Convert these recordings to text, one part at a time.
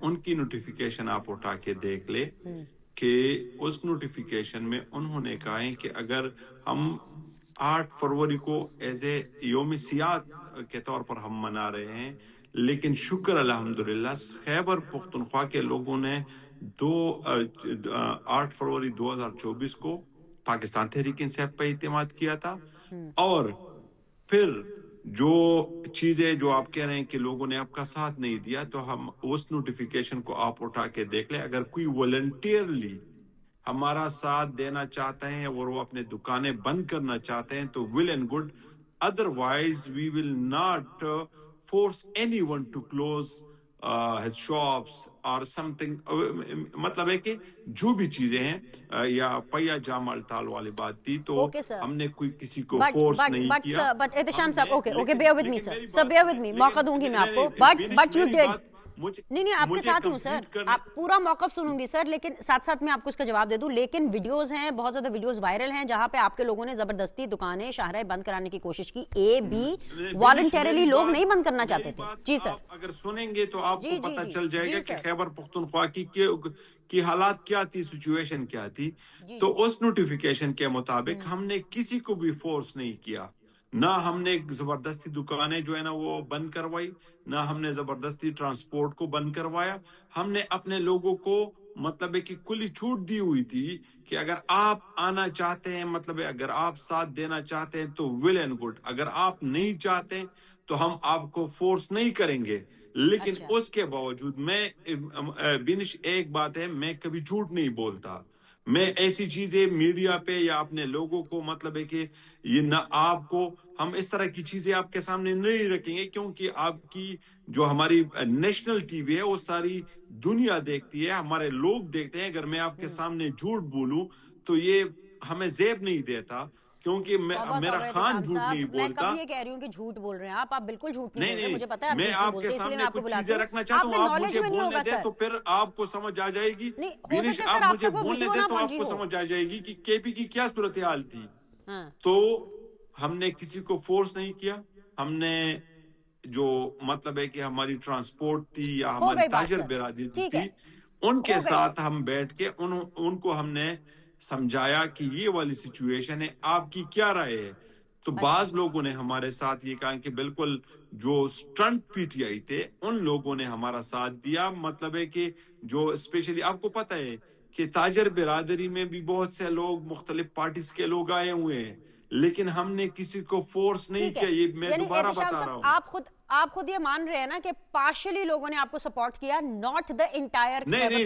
ان کی نوٹیفیکیشن آپ اٹھا کے دیکھ لے کہ اس نوٹیفیکیشن میں انہوں نے کہا ہے کہ اگر ہم 8 فروری کو ایز اے یوم سیاحت کے طور پر ہم منا رہے ہیں، لیکن شکر الحمدللہ خیبر پختونخوا کے لوگوں نے 8 فروری 2024 کو پاکستان تحریک انصاف پہ اعتماد کیا تھا، اور پھر جو چیزیں جو آپ کہہ رہے ہیں کہ لوگوں نے آپ کا ساتھ نہیں دیا، تو ہم اس نوٹیفیکیشن کو آپ اٹھا کے دیکھ لیں. اگر کوئی والنٹیئرلی ہمارا ساتھ دینا چاہتے ہیں اور وہ اپنے دکانیں بند کرنا چاہتے ہیں تو well and good, otherwise we will not force anyone to close his shops or something. مطلب ہے کہ جو بھی چیزیں ہیں یا پیا جام الٹال والی بات تھی، تو ہم نے کوئی کسی کو فورس نہیں کیا. بٹ احتشام صاحب okay bear with me sir bear with me، موقع دوں گی میں آپ کو، but you did. نہیں آپ کے ساتھ ہی ہوں سر، آپ پورا موقف سنوں گی سر، لیکن ساتھ ساتھ میں آپ کو اس کا جواب دے دوں. لیکن ویڈیوز ہیں، بہت زیادہ ویڈیوز وائرل ہیں جہاں پہ آپ کے لوگوں نے زبردستی دکانیں شاہراہ بند کرانے کی کوشش کی. والنٹیرلی لوگ نہیں بند کرنا چاہتے تھے. جی سر، اگر سنیں گے تو آپ کو پتہ چل جائے گا کہ خیبر پختونخوا کی حالات کیا تھی، سچویشن کیا تھی. تو اس نوٹیفیکیشن کے مطابق ہم نے کسی کو بھی فورس نہیں کیا، نہ ہم نے زبردستی دکانیں جو ہے نا وہ بند کروائی، نہ ہم نے زبردستی ٹرانسپورٹ کو بند کروایا. ہم نے اپنے لوگوں کو مطلب ہے کہ کلی چھوٹ دی ہوئی تھی کہ اگر آپ آنا چاہتے ہیں، مطلب ہے اگر آپ ساتھ دینا چاہتے ہیں تو ویل اینڈ گڈ، اگر آپ نہیں چاہتے تو ہم آپ کو فورس نہیں کریں گے. لیکن اس کے باوجود میں بینش ایک بات ہے، میں کبھی جھوٹ نہیں بولتا. میں ایسی چیزیں میڈیا پہ یا اپنے لوگوں کو مطلب ہے کہ یہ نہ آپ کو ہم اس طرح کی چیزیں آپ کے سامنے نہیں رکھیں گے، کیونکہ آپ کی جو ہماری نیشنل ٹی وی ہے وہ ساری دنیا دیکھتی ہے، ہمارے لوگ دیکھتے ہیں. اگر میں آپ کے سامنے جھوٹ بولوں تو یہ ہمیں زیب نہیں دیتا، کیونکہ میرا خان جھوٹ نہیں بولتا. میں کب یہ کہہ رہی ہوں کہ جھوٹ بول رہے ہیں آپ بالکل جھوٹ نہیں بول رہے، مجھے پتا ہے میں آپ کے سامنے کچھ چیزیں رکھنا چاہتا ہوں، آپ مجھے بولنے دیں تو پھر آپ کو سمجھ آ جائے گی. بینش آپ مجھے بولنے دیں تو آپ کو سمجھ آ جائے گی کہ کے پی کی کیا صورتحال تھی. تو ہم نے کسی کو فورس نہیں کیا. ہم نے جو مطلب ہے کہ ہماری ٹرانسپورٹ تھی یا ہماری تاجر برادری تھی، ان کے ساتھ ہم بیٹھ کے ان کو ہم نے سمجھایا کہ یہ والی سچویشن ہے، آپ کی کیا رائے ہے. تو بعض لوگوں نے ہمارے ساتھ یہ کہا کہ بالکل جو سٹنٹ پی ٹی آئی تھے ان لوگوں نے ہمارا ساتھ دیا. مطلب ہے کہ جو اسپیشلی آپ کو پتہ ہے کہ تاجر برادری میں بھی بہت سے لوگ مختلف پارٹیز کے لوگ آئے ہوئے ہیں، لیکن ہم نے کسی کو فورس نہیں کیا. یہ میں دوبارہ بتا رہا ہوں. آپ خود یہ مان رہے ہیں نا کہ پارشلی لوگوں نے آپ کو سپورٹ کیا، ناٹ دا انٹائر. نہیں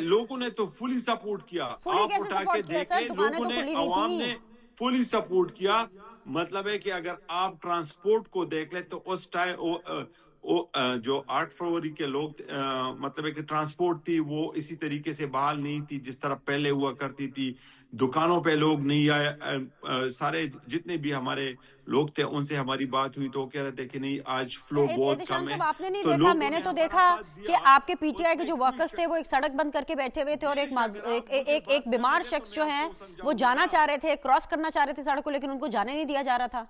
لوگوں نے تو فلی سپورٹ کیا. آپ اٹھا کے دیکھ لیں، لوگوں نے، عوام نے فلی سپورٹ کیا. مطلب ہے کہ اگر آپ ٹرانسپورٹ کو دیکھ لیں تو اس ٹائم جو 8 فروری کے لوگ مطلب ہے کہ ٹرانسپورٹ تھی وہ اسی طریقے سے بحال نہیں تھی جس طرح پہلے ہوا کرتی تھی. دکانوں پہ لوگ نہیں آئے. سارے جتنے بھی ہمارے لوگ تھے ان سے ہماری بات ہوئی تو کہہ رہے تھے کہ نہیں آج فلو بہت کم ہے. آپ نے نہیں دیکھا، میں نے تو دیکھا کہ آپ کے پی ٹی آئی کے جو ورکرز تھے وہ ایک سڑک بند کر کے بیٹھے ہوئے تھے، اور ایک بیمار شخص جو ہیں وہ جانا چاہ رہے تھے، کراس کرنا چاہ رہے تھے سڑک کو، لیکن ان کو جانے نہیں دیا جا رہا تھا.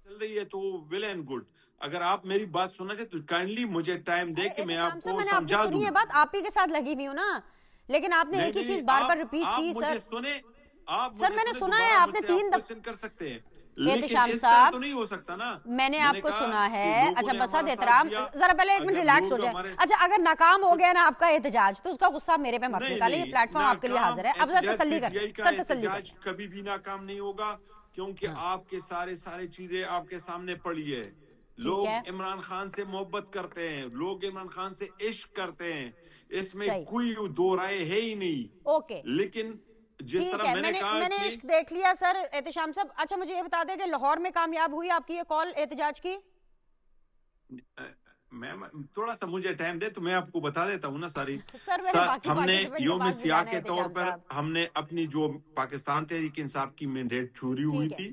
چل رہی ہے تو ویل اینڈ گڈ. اگر آپ میری بات سننا چاہتے تو کائنڈلی مجھے ٹائم دے کہ میں آپ کو سمجھا دوں. یہ بات آپ ہی کے ساتھ لگی ہوئی ہوں نا، لیکن آپ نے ایک ہی چیز بار بار ریپیٹ کی. سر میں نے سنا ہے آپ نے 3 دفعہ کر سکتے ہیں، لیکن اس طرح تو نہیں ہو سکتا نا. میں نے آپ کو سنا ہے. اچھا بسد احترام، ذرا پہلے ایک منٹ ریلیکس ہو جائے. اچھا اگر ناکام ہو گیا نا آپ کا احتجاج تو اس کا غصہ میرے پہ مت نکالیں، یہ پلیٹ فارم آپ کے لیے حاضر ہے. اب ذرا تسلی کر سر، تسلی کر. کبھی بھی ناکام نہیں ہوگا کیونکہ آپ کے سارے چیزیں آپ کے سامنے پڑی ہے. لوگ عمران خان سے محبت کرتے ہیں، لوگ عمران خان سے عشق کرتے ہیں، اس میں کوئی دو رائے ہے ہی نہیں. اوکے، لیکن جس طرح میں نے کہا، میں نے عشق دیکھ لیا سر. احتشام صاحب اچھا مجھے یہ بتا دیں کہ لاہور میں کامیاب ہوئی آپ کی یہ کال احتجاج کی؟ تھوڑا سا مجھے ٹائم دے تو میں آپ کو بتا دیتا ہوں نا ساری. ہم نے یوم سیاہ کے طور پر ہم نے اپنی جو پاکستان تحریک انصاف کی مینڈیٹ چوری ہوئی تھی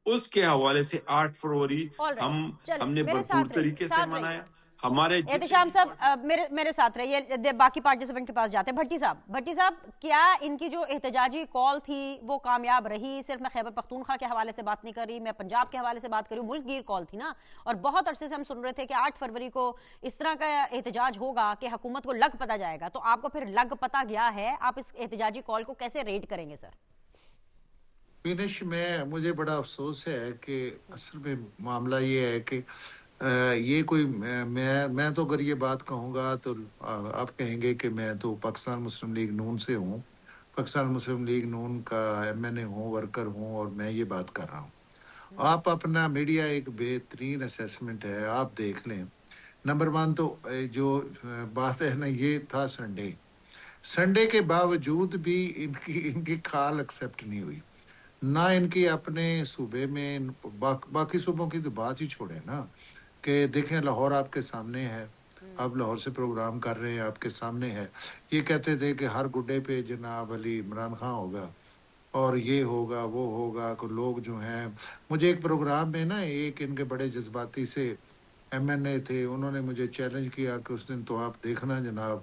اس کے حوالے سے 8 فروری ہم نے بھرپور طریقے سے منایا. ہمارے احتشام صاحب میرے ساتھ رہیے، باقی پارٹیسپینٹ کے پاس جاتے ہیں۔ بھٹی صاحب کیا ان کی جو احتجاجی کال تھی وہ کامیاب رہی؟ صرف میں خیبر پختونخوا کے حوالے سے بات نہیں کر رہی، میں پنجاب کے حوالے سے بات کر رہی ہوں، ملک گیر کال تھی نا، اور بہت عرصے سے ہم سن رہے تھے کہ 8 فروری کو اس طرح کا احتجاج ہوگا کہ حکومت کو لگ پتہ جائے گا، تو آپ کو پھر لگ پتہ گیا ہے، آپ اس احتجاجی کال کو کیسے ریٹ کریں گے سر؟ فینش مجھے بڑا افسوس ہے کہ اصل میں معاملہ یہ ہے کہ یہ کوئی میں تو اگر یہ بات کہوں گا تو آپ کہیں گے کہ میں تو پاکستان مسلم لیگ نون سے ہوں، پاکستان مسلم لیگ نون کا MNA ہوں، ورکر ہوں، اور میں یہ بات کر رہا ہوں۔ آپ اپنا میڈیا ایک بہترین اسیسمنٹ ہے، آپ دیکھ لیں۔ نمبر 1 تو جو بات ہے نا، یہ تھا سنڈے کے باوجود بھی ان کی کال ایکسیپٹ نہیں ہوئی، نہ ان کی اپنے صوبے میں، باقی صوبوں کی تو بات ہی چھوڑے نا، کہ دیکھیں لاہور آپ کے سامنے ہے، آپ لاہور سے پروگرام کر رہے ہیں، آپ کے سامنے ہے۔ یہ کہتے تھے کہ ہر گڈے پہ جناب علی عمران خان ہوگا اور یہ ہوگا وہ ہوگا، کہ لوگ جو ہیں، مجھے ایک پروگرام میں نا ایک ان کے بڑے جذباتی سے MNA تھے، انہوں نے مجھے چیلنج کیا کہ اس دن تو آپ دیکھنا جناب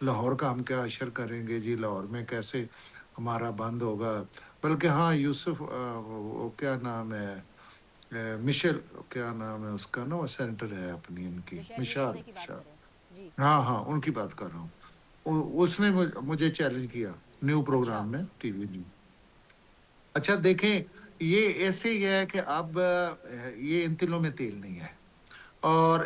لاہور کا ہم کیا اشر کریں گے جی، لاہور میں کیسے ہمارا بند ہوگا۔ بلکہ ہاں یوسف کیا نام ہے، مشل کیا نام ہے اس کا نا، وہ سینٹر ہے اپنی ان کی مشال، ہاں ان کی بات کر رہا ہوں۔ اس نے مجھے چیلنج کیا نیو پروگرام میں، ٹی وی نیو۔ اچھا دیکھیں، یہ ایسے ہی ہے کہ اب یہ ان تلوں میں تیل نہیں ہے۔ اور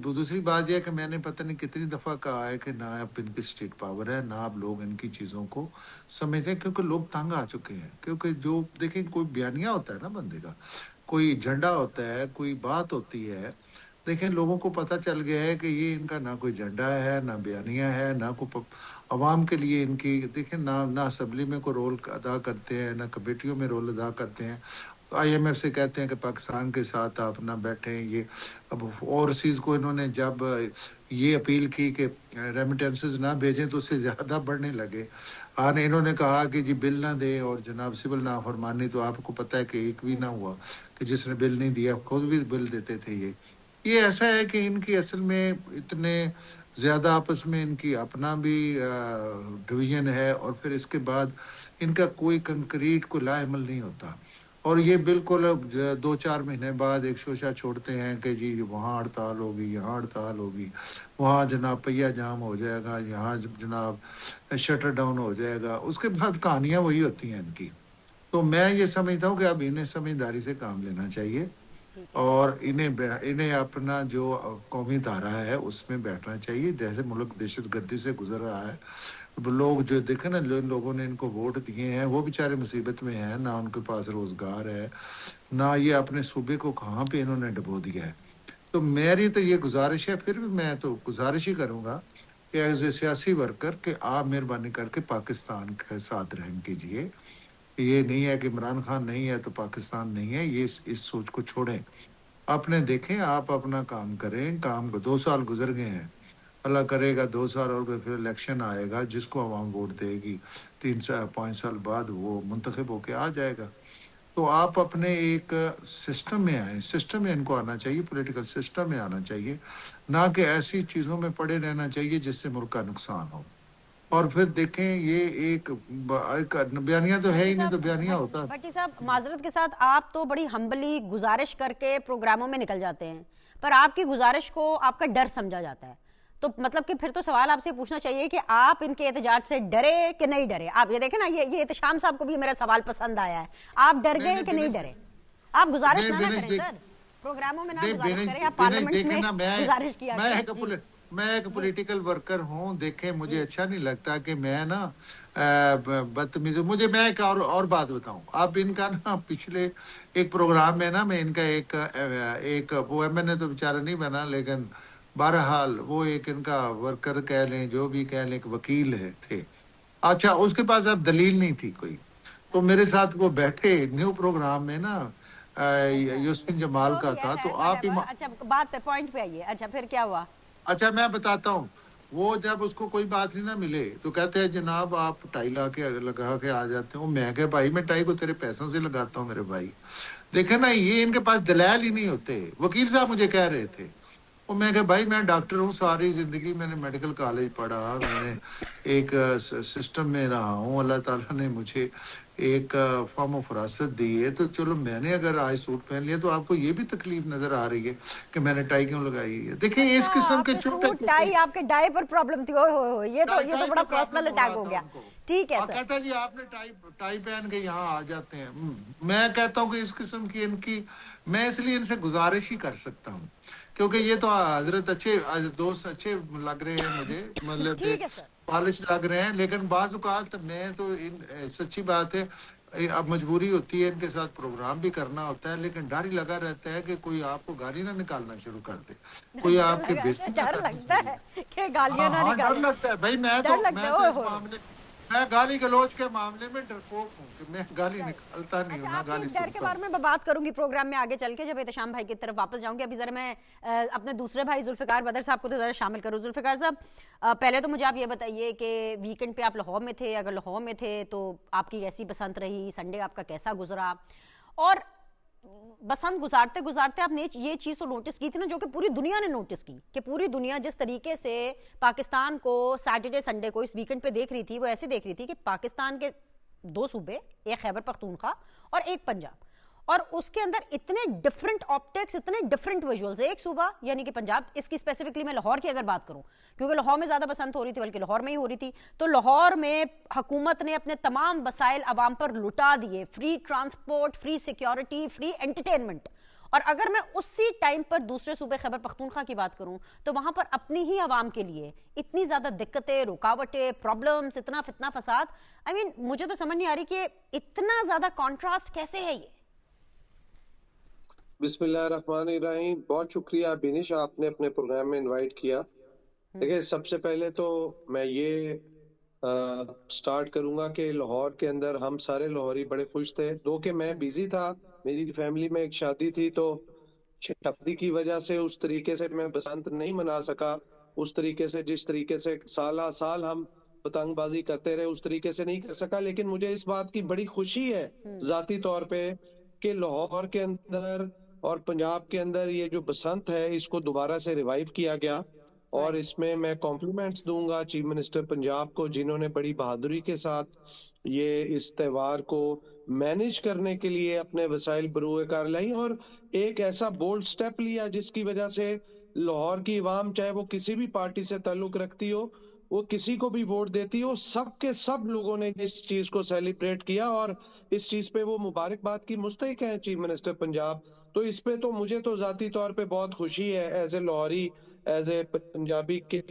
دوسری بات یہ ہے کہ میں نے پتہ نہیں کتنی دفعہ کہا ہے کہ نہ اب ان کی اسٹیٹ پاور ہے، نہ اب لوگ ان کی چیزوں کو سمجھتے ہیں، کیونکہ لوگ تنگ آ چکے ہیں۔ کیونکہ جو دیکھیں، کوئی بیانیہ ہوتا ہے نا بندے کا، کوئی ایجنڈا ہوتا ہے، کوئی بات ہوتی ہے، دیکھیں لوگوں کو پتہ چل گیا ہے کہ یہ ان کا نہ کوئی ایجنڈا ہے، نہ بیانیہ ہے، نہ کوئی عوام کے لیے ان کی، دیکھیں نہ اسمبلی میں کوئی رول ادا کرتے ہیں، نہ کمیٹیوں میں رول ادا کرتے ہیں۔ IMF سے کہتے ہیں کہ پاکستان کے ساتھ آپ نہ بیٹھیں۔ یہ اب اوورسیز کو انہوں نے جب یہ اپیل کی کہ ریمیٹنسز نہ بھیجیں تو اس سے زیادہ بڑھنے لگے۔ انہوں نے کہا کہ جی بل نہ دیں، اور جناب سول نافرمانی تو آپ کو پتہ ہے کہ ایک بھی نہ ہوا، کہ جس نے بل نہیں دیا خود بھی بل دیتے تھے۔ یہ ایسا ہے کہ ان کی اصل میں اتنے زیادہ آپس میں ان کی اپنا بھی ڈویژن ہے، اور پھر اس کے بعد ان کا کوئی کنکریٹ کوئی لا عمل نہیں ہوتا، اور یہ بالکل 2-4 مہینے بعد ایک شوشہ چھوڑتے ہیں کہ جی وہاں ہڑتال ہوگی، یہاں ہڑتال ہوگی، وہاں جناب پہیہ جام ہو جائے گا، یہاں جناب شٹر ڈاؤن ہو جائے گا۔ اس کے بعد کہانیاں وہی ہوتی ہیں ان کی۔ تو میں یہ سمجھتا ہوں کہ اب انہیں سمجھداری سے کام لینا چاہیے، اور انہیں اپنا جو قومی دھارا ہے اس میں بیٹھنا چاہیے۔ جیسے ملک دہشت گردی سے گزر رہا ہے، لوگ جو دیکھیں نا، لوگوں نے ان کو ووٹ دیے ہیں، وہ بیچارے مصیبت میں ہیں، نہ ان کے پاس روزگار ہے، نہ یہ اپنے صوبے کو کہاں پہ انہوں نے ڈبو دیا ہے۔ تو میری تو یہ گزارش ہے، پھر بھی میں تو گزارش ہی کروں گا کہ ایز اے سیاسی ورکر کہ آپ مہربانی کر کے پاکستان کے ساتھ رحم کیجیے۔ یہ نہیں ہے کہ عمران خان نہیں ہے تو پاکستان نہیں ہے، یہ اس سوچ کو چھوڑیں۔ اپنے دیکھیں، آپ اپنا کام کریں، کام کو 2 سال گزر گئے ہیں، اللہ کرے گا 2 سال اور پھر الیکشن آئے گا، جس کو عوام ووٹ دے گی 3-5 سال بعد وہ منتخب ہو کے آ جائے گا۔ تو آپ اپنے ایک سسٹم میں آئیں، سسٹم میں ان کو آنا چاہیے، پولیٹیکل سسٹم میں آنا چاہیے، نہ کہ ایسی چیزوں میں پڑے رہنا چاہیے جس سے ملک کا نقصان ہو۔ اور پھر دیکھیں، یہ ایک بیانیہ تو ہے ہی نہیں، تو بیانیہ ہوتا ہے۔ بھٹی صاحب معذرت کے ساتھ، آپ تو بڑی ہمبلی گزارش کر کے پروگراموں میں نکل جاتے ہیں، پر آپ کی گزارش کو آپ کا ڈر سمجھا جاتا ہے، تو مطلب کہ پھر تو سوال آپ سے پوچھنا چاہیے کہ آپ ان کے احتجاج سے ڈرے کہ نہیں ڈرے؟ آپ یہ دیکھیں نا، یہ احتشام صاحب کو بھی میرا سوال پسند آیا ہے، آپ ڈر گئے کہ نہیں ڈرے؟ آپ گزارش نہ کریں سر، پروگراموں میں نہ گزارش کریں، آپ پارلیمنٹ میں گزارش کیا کریں۔ میں ایک پولیٹیکل ورکر ہوں، دیکھیں مجھے اچھا نہیں لگتا کہ میں نا بدتمیزی، میں ایک اور بات بتاؤں آپ، ان کا نا پچھلے ایک پروگرام میں نا، میں ان کا ایک وہ MNA تو بیچارہ نہیں بنا، لیکن بہرحال وہ ایک ان کا ورکر کہہ لیں، جو بھی کہہ لیں، ایک وکیل تھے۔ اچھا، اس کے پاس اب دلیل نہیں تھی کوئی، تو میرے ساتھ وہ بیٹھے نیو پروگرام میں نا، یوسفین جمال کا تھا، تو آپ ہی اچھا بات پہ پوائنٹ پہ آئیے، اچھا پھر کیا ہوا؟ اچھا میں بتاتا ہوں، وہ جب اس کو کوئی بات نہیں نہ ملے تو کہتے ہیں جناب آپ ٹائی لگا کے آ جاتے ہوں۔ میں کہ بھائی میں ٹائی کو تیرے پیسوں سے لگاتا ہوں میرے بھائی۔ دیکھیں نا، یہ ان کے پاس دلائل ہی نہیں ہوتے۔ وکیل صاحب مجھے کہہ رہے تھے وہ میں کہ بھائی میں ڈاکٹر ہوں, ساری زندگی میں نے میڈیکل کالج پڑھا, میں نے ایک سسٹم میں رہا ہوں, اللہ تعالیٰ نے مجھے ایک فارم آف وراثت دی ہے, تو چلو میں نے اگر آج سوٹ پہن لیا تو آپ کو یہ بھی تکلیف نظر آ رہی ہے کہ میں نے ٹائی کیوں لگائی ہے. دیکھیں اس قسم کے چھوٹے سوٹ ٹائی آپ کے ڈائی پر پرابلم تھی, یہ تو بڑا پرسنل اٹیک ہو گیا. ٹھیک ہے سر, کہتا جی آپ نے ٹائی پہن کے یہاں آ جاتے ہیں. میں کہتا ہوں کہ اس قسم کی ان کی میں اس لیے ان سے گزارش ہی کر سکتا ہوں, کیونکہ یہ تو حضرت اچھے دوست اچھے لگ رہے ہیں مجھے, مطلب پالش لگ رہے ہیں, لیکن بعض اوقات میں تو سچی بات ہے اب مجبوری ہوتی ہے ان کے ساتھ پروگرام بھی کرنا ہوتا ہے, لیکن ڈر ہی لگا رہتا ہے کہ کوئی آپ کو گالی نہ نکالنا شروع کر دے, کوئی آپ کے بیستی ڈر لگتا ہے کہ گالیاں نہ نکالیں. ڈر لگتا ہے بھائی, میں تو اس معاملے میں گالی گلوچ کے معاملے میں ڈرپوک ہوں کہ میں گالی نکالتا نہیں ہوں, نہ گالی ڈر کے بارے میں بات کروں گی پروگرام میں آگے چل کے, جب احتشام بھائی کی طرف واپس جاؤں گی. ابھی ذرا میں اپنے دوسرے بھائی ذوالفقار بدر صاحب کو تو ذرا شامل کروں. ذوالفقار صاحب, پہلے تو مجھے آپ یہ بتائیے کہ ویکنڈ پہ آپ لاہور میں تھے, اگر لاہور میں تھے تو آپ کی کیسی بسنت رہی, سنڈے آپ کا کیسا گزرا, اور بسنت گزارتے گزارتے آپ نے یہ چیز تو نوٹس کی تھی نا, جو کہ پوری دنیا نے نوٹس کی, کہ پوری دنیا جس طریقے سے پاکستان کو سیٹرڈے سنڈے کو اس ویکنڈ پہ دیکھ رہی تھی, وہ ایسے دیکھ رہی تھی کہ پاکستان کے 2 صوبے, ایک خیبر پختونخوا اور ایک پنجاب, اور اس کے اندر اتنے ڈفرنٹ آپٹکس, اتنے ڈفرنٹ ویژولز. ایک صوبہ یعنی کہ پنجاب, اس کی اسپیسیفکلی میں لاہور کی اگر بات کروں, کیونکہ لاہور میں زیادہ بسنت ہو رہی تھی, بلکہ لاہور میں ہی ہو رہی تھی, تو لاہور میں حکومت نے اپنے تمام وسائل عوام پر لٹا دیے, free transport, free security, free entertainment. اور اگر میں اسی ٹائم پر دوسرے صوبے خیبر پختونخوا کی بات کروں تو وہاں پر اپنی ہی عوام کے لیے اتنی زیادہ دقتیں, رکاوٹیں, پرابلمز, اتنا فتنہ فساد. مجھے تو سمجھ نہیں آ رہی کہ اتنا زیادہ کانٹراسٹ کیسے ہے یہ. بسم اللہ الرحمن الرحیم. بہت شکریہ بینش, آپ نے اپنے پروگرام میں انوائٹ کیا. دیکھیں, سب سے پہلے تو میں یہ سٹارٹ کروں گا کہ لاہور کے اندر ہم سارے لاہوری بڑے خوش تھے, دو کہ میں بیزی تھا, میری فیملی میں ایک شادی تھی, تو شادی کی وجہ سے اس طریقے سے میں بسنت نہیں منا سکا, اس طریقے سے جس طریقے سے سالہ سال ہم پتنگ بازی کرتے رہے اس طریقے سے نہیں کر سکا. لیکن مجھے اس بات کی بڑی خوشی ہے ذاتی طور پہ کہ لاہور کے اندر اور پنجاب کے اندر یہ جو بسنت ہے اس کو دوبارہ سے ریوائیو کیا گیا, اور اس میں کمپلیمنٹس دوں گا چیف منسٹر پنجاب کو, جنہوں نے بڑی بہادری کے ساتھ یہ اس تہوار کو مینج کرنے کے لیے اپنے وسائل بروئے کار لائی, اور ایک ایسا بولڈ سٹیپ لیا جس کی وجہ سے لاہور کی عوام, چاہے وہ کسی بھی پارٹی سے تعلق رکھتی ہو, وہ کسی کو بھی ووٹ دیتی ہو, سب کے سب لوگوں نے اس چیز کو سیلیبریٹ کیا, اور اس چیز پہ وہ مبارکباد کی مستحق ہیں چیف منسٹر پنجاب. تو اس پہ تو مجھے تو ذاتی طور پہ بہت خوشی ہے as a Lahori, as a Punjabi, کے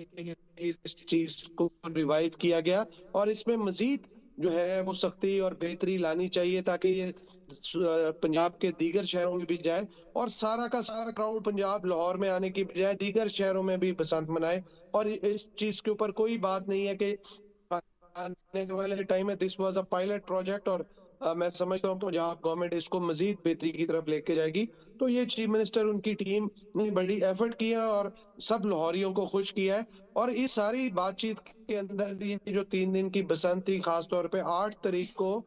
اس چیز کو ریوائیو کیا گیا, اور اس میں مزید جو ہے وہ سختی اور بہتری لانی چاہیے تاکہ یہ پنجاب کے دیگر شہروں میں بھی جائے, اور سارا کا سارا کراؤڈ پنجاب لاہور میں آنے کی بجائے دیگر شہروں میں بھی بسنت منائے. اور اس چیز کے اوپر کوئی بات نہیں ہے کہ آنے والے ٹائم میں this was a pilot project, اور میں سمجھتا ہوں پنجاب گورنمنٹ اس کو مزید بہتری کی طرف لے کے جائے گی. تو یہ چیف منسٹر, ان کی ٹیم نے بڑی ایفرٹ کیا اور سب لاہوریوں کو خوش کیا ہے. اور اس ساری بات چیت کے اندر یہ جو 3 دن کی بسنت تھی, خاص طور پہ 8 تاریخ کو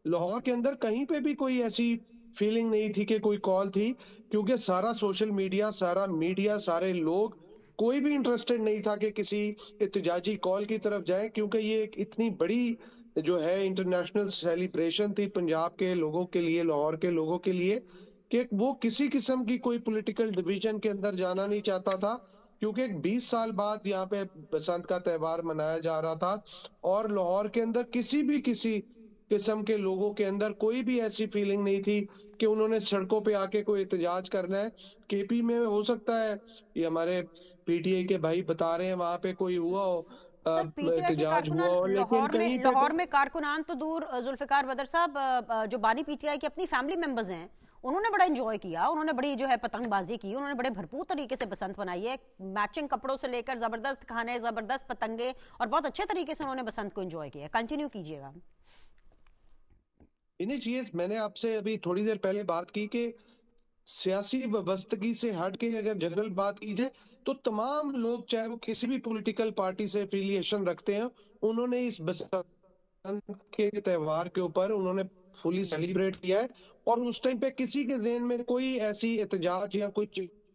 لاہور کے اندر کہیں پہ بھی کوئی ایسی فیلنگ نہیں تھی کہ کوئی کال تھی, کیونکہ سارا سوشل میڈیا, سارا میڈیا, سارے لوگ, کوئی بھی انٹرسٹڈ نہیں تھا کہ کسی احتجاجی کال کی طرف جائیں, کیونکہ یہ ایک اتنی بڑی جو ہے انٹرنیشنل سیلیبریشن تھی پنجاب کے لوگوں کے لیے, لاہور کے لوگوں کے لیے, کہ وہ کسی قسم کی کوئی پولیٹیکل ڈویژن کے اندر جانا نہیں چاہتا تھا, کیونکہ 20 سال بعد یہاں پہ بسنت کا تہوار منایا جا رہا تھا, اور لاہور کے اندر کسی قسم کے لوگوں کے اندر کوئی بھی ایسی فیلنگ نہیں تھی کہ انہوں نے سڑکوں پہ آ کے کوئی احتجاج کرنا ہے. کے پی میں ہو سکتا ہے, یہ ہمارے پی ٹی آئی کے بھائی بتا رہے ہیں وہاں پہ کوئی ہوا ہو, احتجاج ہوا ہو, لیکن کہیں پہ لاہور میں کارکنان تو دور, ذوالفقار بدر صاحب جو بانی پی ٹی آئی کے اپنی فیملی ممبرز ہیں, انہوں نے بڑا انجوائے کیا, انہوں نے بڑی جو ہے پتنگ بازی کی, انہوں نے بڑے بھرپور طریقے سے بسنت منائی ہے, میچنگ کپڑوں سے لے کر زبردست کھانے, زبردست پتنگیں, اور بہت اچھے طریقے سے انہوں نے بسنت کو انجوائے کیا. کنٹینیو کیجیے گا. انہیں چیز میں نے آپ سے ابھی تھوڑی دیر پہلے بات کی کہ سیاسی وابستگی سے ہٹ کے اگر جنرل بات کی جائے تو تمام لوگ, چاہے وہ کسی بھی پولیٹیکل پارٹی سے افیلیشن رکھتے ہیں, انہوں نے اس بسنت کے تہوار کے اوپر انہوں نے فلی سیلیبریٹ کیا ہے, اور اس ٹائم پہ کسی کے ذہن میں کوئی ایسی احتجاج یا کوئی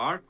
8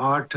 8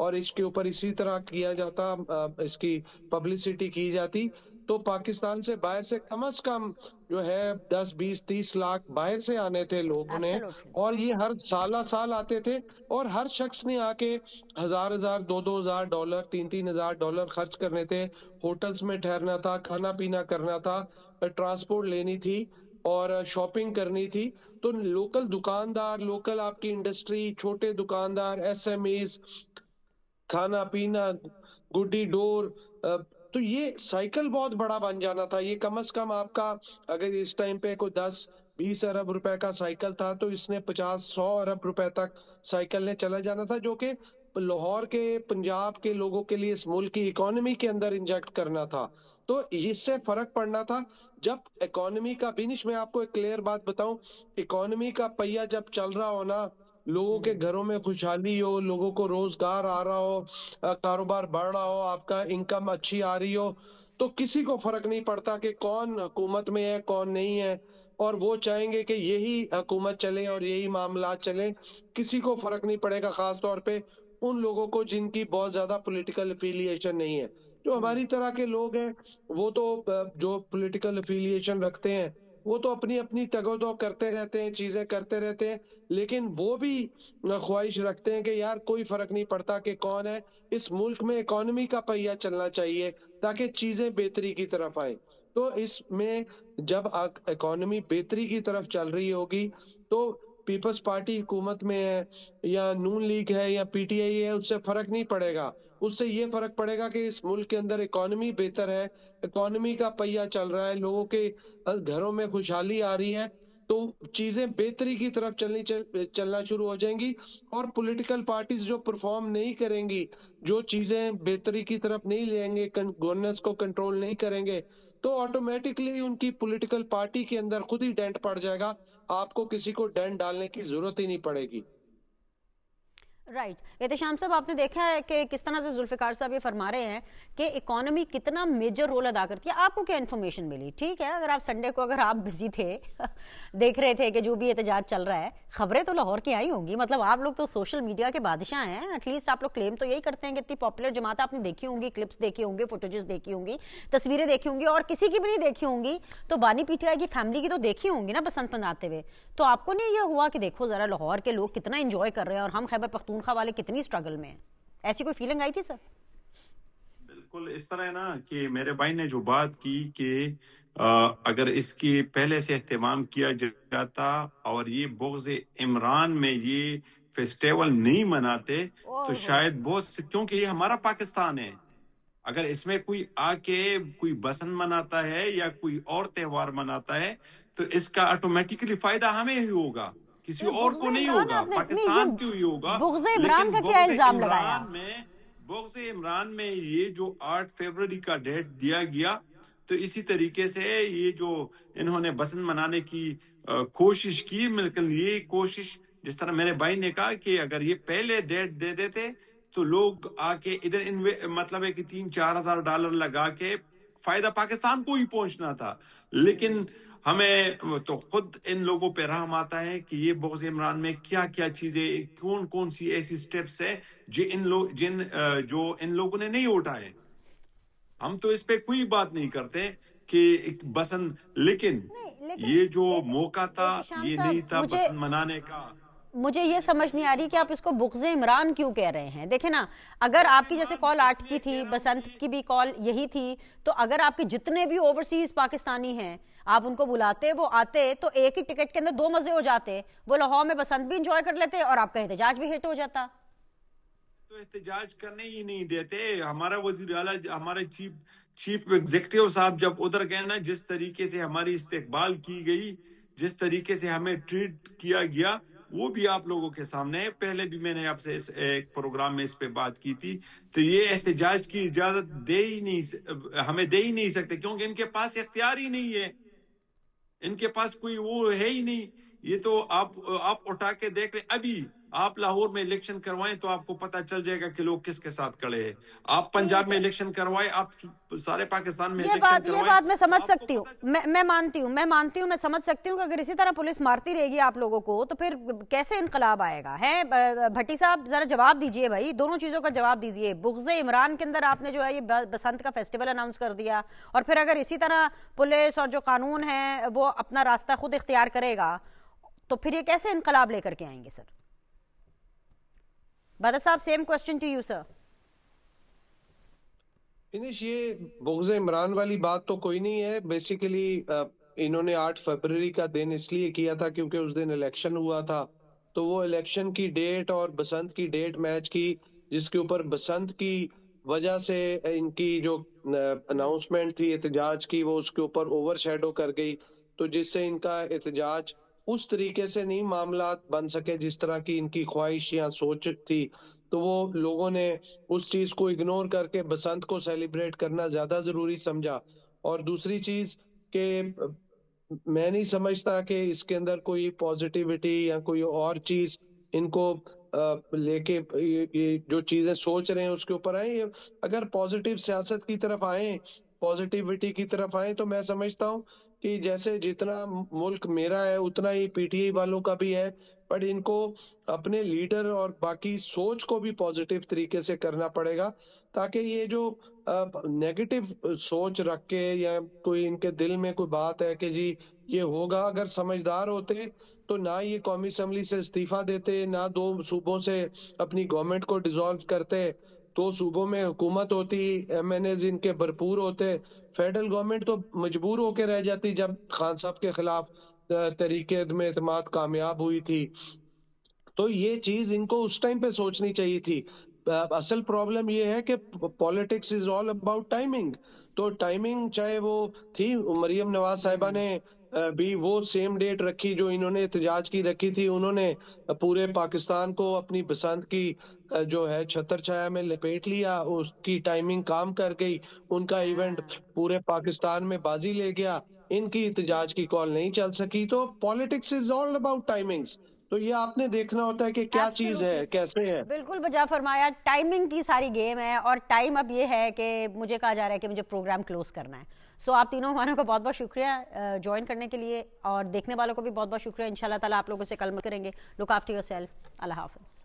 اور اس کے اوپر اسی طرح کیا جاتا، اس کی پبلسٹی کی جاتی، تو پاکستان سے باہر سے کم از کم جو ہے 10 20 30 لاکھ باہر سے آنے تھے لوگوں نے، Absolutely. اور یہ ہر سال آتے تھے، اور ہر شخص نے آ کے $1000 $2000 $3000 خرچ کرنے تھے، ہوٹلز میں ٹھہرنا تھا، کھانا پینا کرنا تھا، ٹرانسپورٹ لینی تھی اور شاپنگ کرنی تھی۔ تو لوکل دکاندار، لوکل آپ کی انڈسٹری، چھوٹے دکاندار، ایس ایم ایز، کھانا پینا، گڈی ڈور، تو یہ سائیکل بہت بڑا بن جانا تھا۔ یہ کم از کم آپ کا اگر اس ٹائم پہ کوئی 10-20 ارب روپے کا سائیکل تھا تو اس نے 50-100 ارب روپے تک سائیکل نے چلا جانا تھا، جو کہ لاہور کے، پنجاب کے لوگوں کے لیے اس ملک کی اکانومی کے اندر انجیکٹ کرنا تھا۔ تو اس سے فرق پڑنا تھا جب اکانومی کا بینش، میں آپ کو ایک کلیئر بات بتاؤں، اکانومی کا پہیہ جب چل رہا ہو نا، لوگوں کے گھروں میں خوشحالی ہو، لوگوں کو روزگار آ رہا ہو، کاروبار بڑھ رہا ہو، آپ کا انکم اچھی آ رہی ہو، تو کسی کو فرق نہیں پڑتا کہ کون حکومت میں ہے کون نہیں ہے، اور وہ چاہیں گے کہ یہی حکومت چلے اور یہی معاملات چلیں، کسی کو فرق نہیں پڑے گا، خاص طور پہ ان لوگوں کو جن کی بہت زیادہ پولیٹیکل افیلیشن نہیں ہے۔ جو ہماری طرح کے لوگ ہیں وہ تو جو پولیٹیکل افیلیشن رکھتے ہیں وہ تو اپنی اپنی تگ و دو کرتے رہتے ہیں، چیزیں کرتے رہتے ہیں، لیکن وہ بھی خواہش رکھتے ہیں کہ یار کوئی فرق نہیں پڑتا کہ کون ہے، اس ملک میں اکانومی کا پہیہ چلنا چاہیے تاکہ چیزیں بہتری کی طرف آئیں۔ تو اس میں جب اکانومی بہتری کی طرف چل رہی ہوگی تو پیپلز پارٹی حکومت میں ہے یا نون لیگ ہے یا پی ٹی آئی ہے، اس سے فرق نہیں پڑے گا، اس سے یہ فرق پڑے گا کہ اس ملک کے اندر اکانومی بہتر ہے، اکانومی کا پہیہ چل رہا ہے، لوگوں کے گھروں میں خوشحالی آ رہی ہے، تو چیزیں بہتری کی طرف چلنا شروع ہو جائیں گی، اور پولیٹیکل پارٹیز جو پرفارم نہیں کریں گی، جو چیزیں بہتری کی طرف نہیں لیں گے، گورننس کو کنٹرول نہیں کریں گے، تو آٹومیٹکلی ان کی پولیٹیکل پارٹی کے اندر خود ہی ڈینٹ پڑ جائے گا، آپ کو کسی کو ڈینٹ ڈالنے کی ضرورت ہی نہیں پڑے گی۔ رائٹ، احتشام صاحب آپ نے دیکھا ہے کہ کس طرح سے ذوالفقار صاحب یہ فرما رہے ہیں کہ اکانومی کتنا میجر رول ادا کرتی ہے۔ آپ کو کیا انفارمیشن ملی؟ ٹھیک ہے، اگر آپ سنڈے کو اگر آپ بزی تھے دیکھ رہے تھے کہ جو بھی احتجاج چل رہا ہے، خبریں تو لاہور کی آئی ہوں گی، مطلب آپ لوگ تو سوشل میڈیا کے بادشاہ ہیں، ایٹ لیسٹ آپ لوگ کلیم تو یہی کرتے ہیں کہ اتنی پاپولر جماعت آپ نے دیکھی ہوں گی، کلپس دیکھی ہوں گی، فوٹیجز دیکھی ہوں گی، تصویریں دیکھی ہوں گی، اور کسی کی بھی نہیں دیکھی ہوں گی تو بانی پی ٹی آئی کی فیملی کی تو دیکھی ہوں گی نا بسنت مناتے ہوئے۔ تو آپ کو نہیں یہ ہوا کہ دیکھو ذرا لاہور کے لوگ کتنا انجوائے کر رہے ہیں اور ہم خیبر پختونخوا والے کتنی اسٹرگل میں ہیں؟ ایسی کوئی فیلنگ آئی تھی سر؟ بالکل اس طرح ہے نا کہ میرے بھائی نے جو بات کی کہ اگر اس کی پہلے سے اہتمام کیا جاتا اور یہ بغض عمران میں یہ فیسٹیول نہیں مناتے تو شاید بہت سے، کیونکہ یہ ہمارا پاکستان ہے، اگر اس میں کوئی آ کے کوئی بسنت مناتا ہے یا کوئی اور تہوار مناتا ہے تو اس کا آٹومیٹکلی فائدہ ہمیں ہی ہوگا، کسی اور کو نہیں ہوگا، پاکستان کیوں ہی ہوگا۔ بغض عمران لیکن کا کیا الزام لگایا؟ بغض عمران میں یہ جو 8 فروری کا ڈیٹ دیا گیا، تو اسی طریقے سے یہ جو انہوں نے بسنت منانے کی کوشش کی، لیکن یہ کوشش جس طرح میرے بھائی نے کہا کہ اگر یہ پہلے ڈیٹ دے دیتے تو لوگ آ کے ادھر مطلب ہے کہ $3,000-4,000 لگا کے فائدہ پاکستان کو ہی پہنچنا تھا، لیکن ہمیں تو خود ان لوگوں پہ رحم آتا ہے کہ یہ بغض عمران میں کیا کیا چیزیں، کون کون سی ایسی سٹیپس ہیں جو ان لوگوں نے نہیں اٹھائے۔ ہم تو اس پہ کوئی بات نہیں کرتے کہ بسنت، لیکن یہ جو موقع تھا یہ نہیں تھا بسنت منانے کا۔ مجھے یہ سمجھ نہیں آ رہی کہ آپ اس کو بغض عمران کیوں کہہ رہے ہیں؟ دیکھیں نا، اگر آپ کی جیسے کال 8 کی تھی، بسنت کی بھی کال یہی تھی، تو اگر آپ کے جتنے بھی اوورسیز پاکستانی ہیں آپ ان کو بلاتے، وہ آتے تو ایک ہی ٹکٹ کے اندر 2 مزے ہو جاتے، وہ لاہور میں بسنت بھی انجوائے کر لیتے اور آپ کا احتجاج بھی ہٹ ہو جاتا۔ تو احتجاج کرنے ہی نہیں دیتے، ہمارا وزیر اعلیٰ، ہمارے چیف ایگزیکٹو صاحب جب ادھر گئے نا، جس طریقے سے ہماری استقبال کی گئی، جس طریقے سے ہمیں ٹریٹ کیا گیا، وہ بھی آپ لوگوں کے سامنے ہے۔ پہلے بھی میں نے آپ سے ایک پروگرام میں اس پہ بات کی تھی، تو یہ احتجاج کی اجازت ہمیں دے ہی نہیں سکتے، کیونکہ ان کے پاس اختیار ہی نہیں ہے، ان کے پاس کوئی وہ ہے ہی نہیں۔ یہ تو آپ اٹھا کے دیکھ لیں، ابھی آپ لاہور میں الیکشن کروائیں تو آپ کو پتہ چل جائے گا کہ لوگ کس کے ساتھ کھڑے ہیں. آپ پنجاب میں الیکشن کروائیں, آپ سارے پاکستان میں الیکشن کروائیں. یہ بات میں سمجھ سکتی ہوں, میں مانتی ہوں, میں سمجھ سکتی ہوں کہ اگر اسی طرح پولیس مارتی رہے گی آپ لوگوں کو تو پھر کیسے انقلاب آئے گا. ہے بھٹی صاحب, ذرا جواب دیجئے بھائی, دونوں چیزوں کا جواب دیجئے. بغض عمران کے اندر آپ نے جو ہے یہ بسنت کا فیسٹیول اناؤنس کر دیا, اور پھر اگر اسی طرح پولیس اور جو قانون ہے وہ اپنا راستہ خود اختیار کرے گا تو پھر یہ کیسے انقلاب لے کر کے آئیں گے sir? Badar Sahab, same question to you sir. Finish, یہ بغض عمران والی بات تو کوئی نہیں ہے. بیسیکلی انہوں نے 8 فروری کا دن اس لیے کیا تھا کیونکہ اس دن الیکشن ہوا تھا, تو وہ الیکشن کی ڈیٹ اور بسنت کی ڈیٹ میچ کی, جس کے اوپر بسنت کی وجہ سے ان کی جو اناؤنسمنٹ تھی احتجاج کی وہ اس کے اوپر اوور شیڈو کر گئی, تو جس سے ان کا احتجاج اس طریقے سے نہیں معاملات بن سکے جس طرح کی ان کی خواہش یا سوچ تھی. تو وہ لوگوں نے اس چیز کو اگنور کر کے بسنت کو سیلیبریٹ کرنا زیادہ ضروری سمجھا. اور دوسری چیز کہ میں نہیں سمجھتا کہ اس کے اندر کوئی پازیٹیوٹی یا کوئی اور چیز ان کو لے کے یہ جو چیزیں سوچ رہے ہیں اس کے اوپر آئیں. اگر پازیٹیو سیاست کی طرف آئیں, پازیٹیوٹی کی طرف آئیں, تو میں سمجھتا ہوں کہ جیسے جتنا ملک میرا ہے اتنا ہی پی ٹی آئی والوں کا بھی ہے, پر ان کو اپنے لیڈر اور باقی سوچ کو بھی پازیٹیو طریقے سے کرنا پڑے گا, تاکہ یہ جو نیگیٹو سوچ رکھ کے یا کوئی ان کے دل میں کوئی بات ہے کہ جی یہ ہوگا, اگر سمجھدار ہوتے تو نہ یہ قومی اسمبلی سے استعفیٰ دیتے, نہ 2 صوبوں سے اپنی گورنمنٹ کو ڈیزالو کرتے, 2 صوبوں میں حکومت ہوتی, ایم این ایز ان کے بھرپور ہوتے, فیڈرل گورنمنٹ تو مجبور ہو کے رہ جاتی جب خان صاحب کے خلاف تحریک عدم اعتماد کامیاب ہوئی تھی. تو یہ چیز ان کو اس ٹائم پہ سوچنی چاہیے تھی. اصل پرابلم یہ ہے کہ politics is all about timing. تو ٹائمنگ چاہے وہ تھی, مریم نواز صاحبہ نے بھی وہ سیم ڈیٹ رکھی جو انہوں نے احتجاج کی رکھی تھی, انہوں نے پورے پاکستان کو اپنی بسنت کی جو ہے چھتر چھایا میں لپیٹ لیا, اس کی ٹائمنگ کام کر گئی, ان کا ایونٹ پورے پاکستان میں بازی لے گیا, ان کی احتجاج کی کال نہیں چل سکی. تو politics is all about timings. تو یہ آپ نے دیکھنا ہوتا ہے کہ کیا چیز ہے, کیسے ہے. بالکل بجا فرمایا, ٹائمنگ کی ساری گیم ہے, اور ٹائم اب یہ ہے کہ مجھے کہا جا رہا ہے کہ مجھے پروگرام کلوز کرنا ہے. سو آپ تینوں ہماروں کا بہت بہت شکریہ جوائن کرنے کے لیے, اور دیکھنے والوں کو بھی بہت بہت شکریہ. انشاءاللہ تعالیٰ آپ لوگوں سے کل مل کریں گے. Look after yourself. اللہ حافظ.